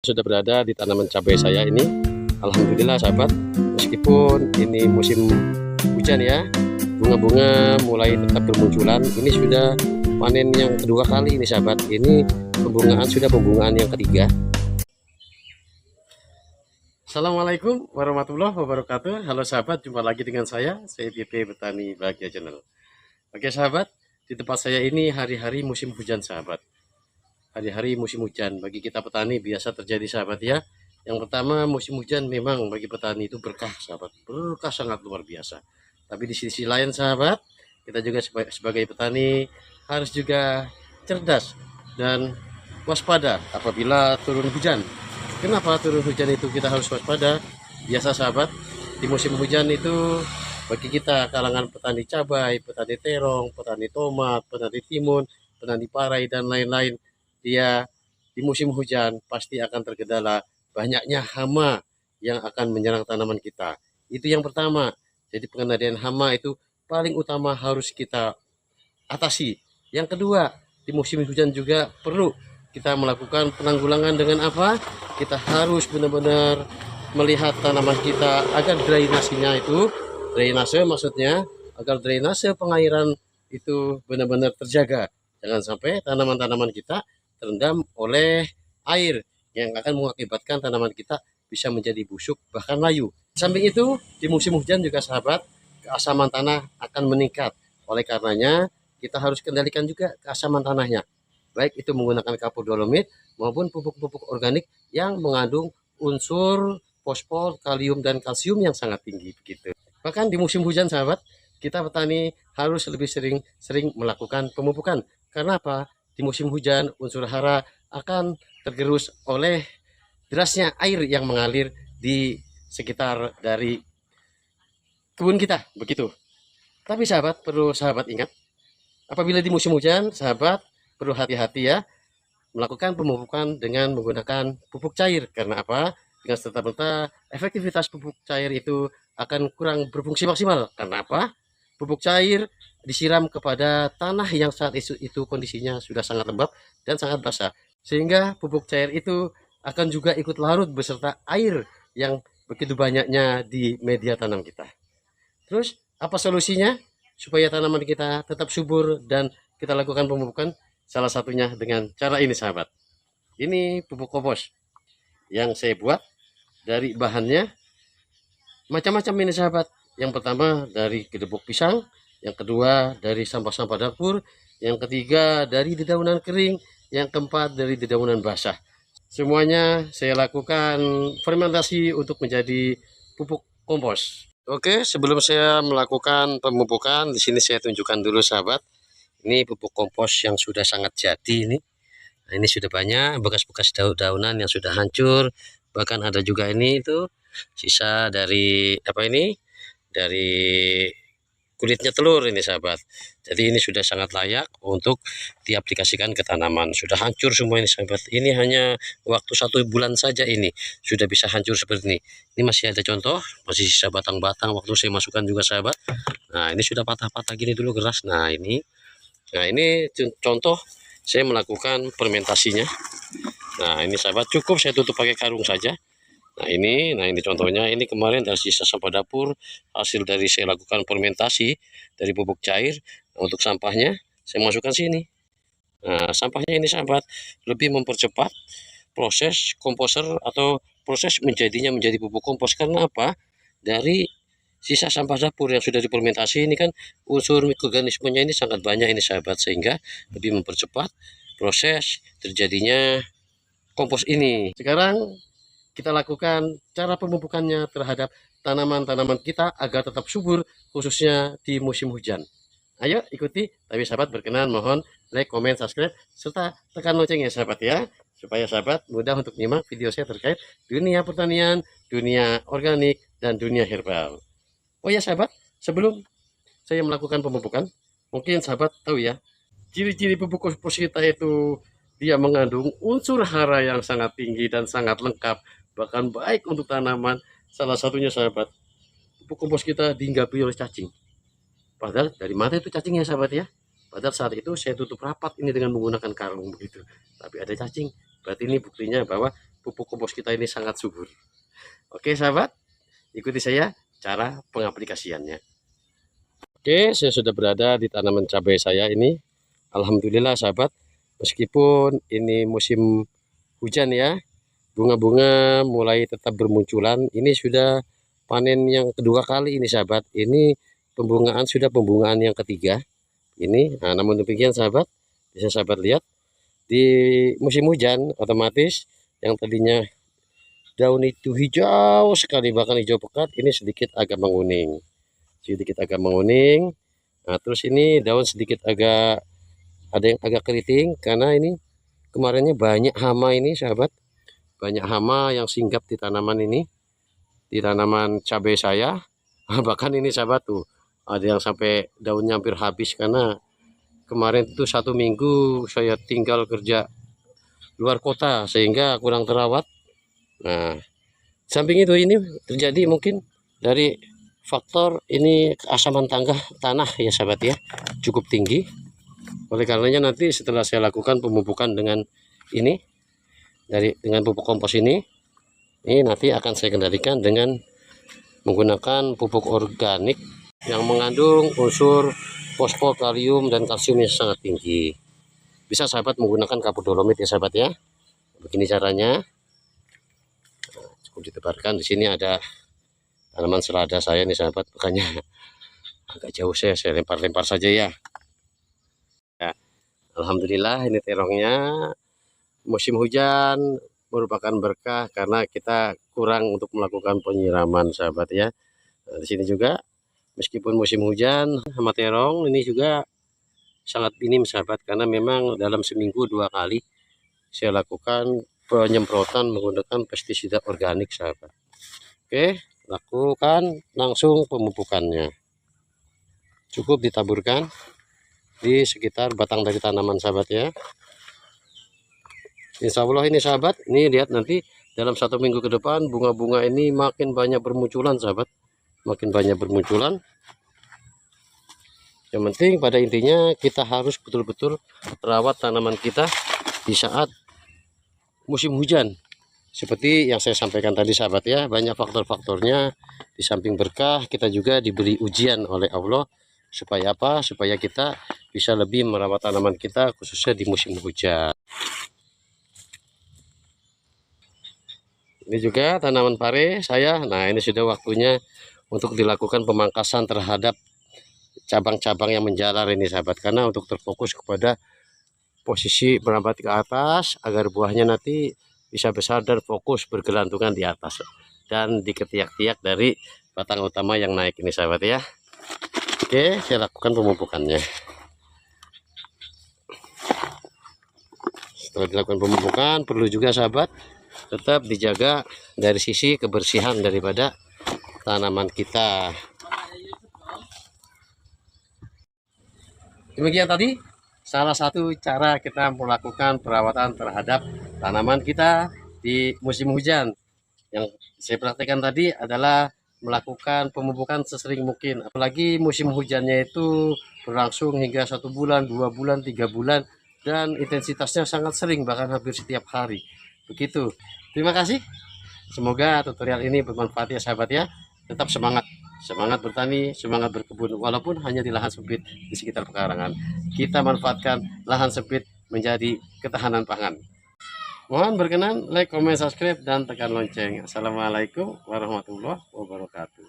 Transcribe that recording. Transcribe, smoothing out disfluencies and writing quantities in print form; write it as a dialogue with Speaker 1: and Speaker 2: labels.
Speaker 1: Sudah berada di tanaman cabai saya ini. Alhamdulillah sahabat, meskipun ini musim hujan ya, bunga-bunga mulai tetap bermunculan. Ini sudah panen yang kedua kali ini sahabat. Ini pembungaan yang ketiga. Assalamualaikum warahmatullahi wabarakatuh. Halo sahabat, jumpa lagi dengan saya PP Petani Bahagia Channel. Oke sahabat, di tempat saya ini hari-hari musim hujan sahabat. Hari-hari musim hujan bagi kita petani biasa terjadi sahabat ya. Yang pertama, musim hujan memang bagi petani itu berkah sahabat, berkah sangat luar biasa. Tapi di sisi lain sahabat, kita juga sebagai petani harus juga cerdas dan waspada apabila turun hujan. Kenapa turun hujan itu kita harus waspada? Biasa sahabat, di musim hujan itu bagi kita kalangan petani cabai, petani terong, petani tomat, petani timun, petani parai dan lain-lain, dia di musim hujan pasti akan tergendala banyaknya hama yang akan menyerang tanaman kita. Itu yang pertama. Jadi pengendalian hama itu paling utama harus kita atasi. Yang kedua, di musim hujan juga perlu kita melakukan penanggulangan dengan apa? Kita harus benar-benar melihat tanaman kita agar drainasinya itu, drainase maksudnya, agar drainase pengairan itu benar-benar terjaga. Jangan sampai tanaman-tanaman kita terendam oleh air yang akan mengakibatkan tanaman kita bisa menjadi busuk bahkan layu. Samping itu, di musim hujan juga sahabat, keasaman tanah akan meningkat. Oleh karenanya, kita harus kendalikan juga keasaman tanahnya. Baik itu menggunakan kapur dolomit maupun pupuk-pupuk organik yang mengandung unsur fosfor, kalium, dan kalsium yang sangat tinggi begitu. Bahkan di musim hujan sahabat, kita petani harus lebih sering melakukan pemupukan. Karena apa? Di musim hujan unsur hara akan tergerus oleh derasnya air yang mengalir di sekitar dari kebun kita begitu. Tapi sahabat, perlu sahabat ingat, apabila di musim hujan sahabat perlu hati-hati ya melakukan pemupukan dengan menggunakan pupuk cair. Karena apa? Dengan serta-merta efektivitas pupuk cair itu akan kurang berfungsi maksimal. Karena apa? Pupuk cair disiram kepada tanah yang saat itu kondisinya sudah sangat lembab dan sangat basah, sehingga pupuk cair itu akan juga ikut larut beserta air yang begitu banyaknya di media tanam kita. Terus apa solusinya supaya tanaman kita tetap subur dan kita lakukan pemupukan? Salah satunya dengan cara ini sahabat. Ini pupuk kompos yang saya buat dari bahannya macam-macam ini sahabat. Yang pertama dari gedebok pisang, yang kedua dari sampah-sampah dapur, yang ketiga dari dedaunan kering, yang keempat dari dedaunan basah. Semuanya saya lakukan fermentasi untuk menjadi pupuk kompos. Oke, sebelum saya melakukan pemupukan, di sini saya tunjukkan dulu sahabat. Ini pupuk kompos yang sudah sangat jadi ini. Nah, ini sudah banyak bekas-bekas daun-daunan yang sudah hancur. Bahkan ada juga ini itu sisa dari apa ini? Dari kulitnya telur ini sahabat. Jadi ini sudah sangat layak untuk diaplikasikan ke tanaman. Sudah hancur semua ini sahabat. Ini hanya waktu 1 bulan saja ini sudah bisa hancur seperti ini. Ini masih ada contoh, masih sisa batang-batang waktu saya masukkan juga sahabat. Nah ini sudah patah-patah gini dulu keras. Nah ini contoh saya melakukan fermentasinya. Nah ini sahabat, cukup saya tutup pakai karung saja. Nah ini contohnya, ini kemarin dari sisa sampah dapur hasil dari saya lakukan fermentasi dari pupuk cair. Nah, untuk sampahnya saya masukkan sini. Nah sampahnya ini sahabat lebih mempercepat proses komposer atau proses menjadi pupuk kompos. Karena apa? Dari sisa sampah dapur yang sudah difermentasi ini kan unsur mikroorganismenya ini sangat banyak ini sahabat, sehingga lebih mempercepat proses terjadinya kompos ini. Sekarang kita lakukan cara pemupukannya terhadap tanaman-tanaman kita agar tetap subur khususnya di musim hujan. Ayo ikuti, tapi sahabat berkenan mohon like, comment, subscribe, serta tekan loncengnya sahabat ya, supaya sahabat mudah untuk menyimak video saya terkait dunia pertanian, dunia organik, dan dunia herbal. Oh ya sahabat, sebelum saya melakukan pemupukan, mungkin sahabat tahu ya, ciri-ciri pupuk kompos kita itu dia mengandung unsur hara yang sangat tinggi dan sangat lengkap, bahkan baik untuk tanaman. Salah satunya sahabat, pupuk kompos kita dihinggapi oleh cacing. Padahal dari mana itu cacingnya sahabat ya? Padahal saat itu saya tutup rapat ini dengan menggunakan karung begitu. Tapi ada cacing. Berarti ini buktinya bahwa pupuk kompos kita ini sangat subur. Oke sahabat, ikuti saya cara pengaplikasiannya. Oke, saya sudah berada di tanaman cabai saya ini. Alhamdulillah sahabat, meskipun ini musim hujan ya, bunga-bunga mulai tetap bermunculan. Ini sudah panen yang kedua kali ini sahabat. Ini pembungaan, sudah pembungaan yang ketiga ini. Nah, namun demikian sahabat, bisa sahabat lihat di musim hujan otomatis yang tadinya daun itu hijau sekali, bahkan hijau pekat, ini sedikit agak menguning. Nah, terus ini daun sedikit agak ada yang agak keriting karena ini kemarinnya banyak hama ini sahabat, banyak hama yang singgap di tanaman ini, di tanaman cabai saya. Bahkan ini sahabat tuh ada yang sampai daunnya hampir habis karena kemarin tuh 1 minggu saya tinggal kerja luar kota sehingga kurang terawat. Nah, samping itu ini terjadi mungkin dari faktor ini keasaman tanah ya sahabat ya, cukup tinggi. Oleh karenanya nanti setelah saya lakukan pemupukan dengan ini, dengan pupuk kompos ini nanti akan saya kendalikan dengan menggunakan pupuk organik yang mengandung unsur fosfor, kalium, dan kalsium yang sangat tinggi. Bisa sahabat menggunakan kapur dolomit ya sahabat ya. Begini caranya. Cukup ditebarkan. Di sini ada tanaman selada saya nih sahabat, makanya agak jauh saya lempar-lempar saja ya. Alhamdulillah ini terongnya. Musim hujan merupakan berkah karena kita kurang untuk melakukan penyiraman sahabat ya. Nah, di sini juga meskipun musim hujan, hama terong ini juga sangat minim sahabat, karena memang dalam seminggu 2 kali saya lakukan penyemprotan menggunakan pestisida organik sahabat. Oke, lakukan langsung pemupukannya. Cukup ditaburkan di sekitar batang dari tanaman sahabat ya. Insya Allah ini sahabat, ini lihat nanti dalam 1 minggu ke depan bunga-bunga ini makin banyak bermunculan sahabat, makin banyak bermunculan. Yang penting pada intinya kita harus betul-betul rawat tanaman kita di saat musim hujan. Seperti yang saya sampaikan tadi sahabat ya, banyak faktor-faktornya. Di samping berkah, kita juga diberi ujian oleh Allah. Supaya apa? Supaya kita bisa lebih merawat tanaman kita khususnya di musim hujan. Ini juga tanaman pare saya. Nah, ini sudah waktunya untuk dilakukan pemangkasan terhadap cabang-cabang yang menjalar ini sahabat, karena untuk terfokus kepada posisi merambat ke atas agar buahnya nanti bisa besar dan fokus bergelantungan di atas dan di ketiak-tiak dari batang utama yang naik ini sahabat ya. Oke, saya lakukan pemupukannya. Setelah dilakukan pemupukan, perlu juga sahabat tetap dijaga dari sisi kebersihan daripada tanaman kita. Demikian tadi salah satu cara kita melakukan perawatan terhadap tanaman kita di musim hujan. Yang saya praktekkan tadi adalah melakukan pemupukan sesering mungkin, apalagi musim hujannya itu berlangsung hingga 1 bulan, 2 bulan, 3 bulan, dan intensitasnya sangat sering, bahkan hampir setiap hari. Begitu. Terima kasih. Semoga tutorial ini bermanfaat ya sahabat ya. Tetap semangat, semangat bertani, semangat berkebun, walaupun hanya di lahan sempit di sekitar pekarangan. Kita manfaatkan lahan sempit menjadi ketahanan pangan. Mohon berkenan like, comment, subscribe, dan tekan lonceng. Assalamualaikum warahmatullahi wabarakatuh.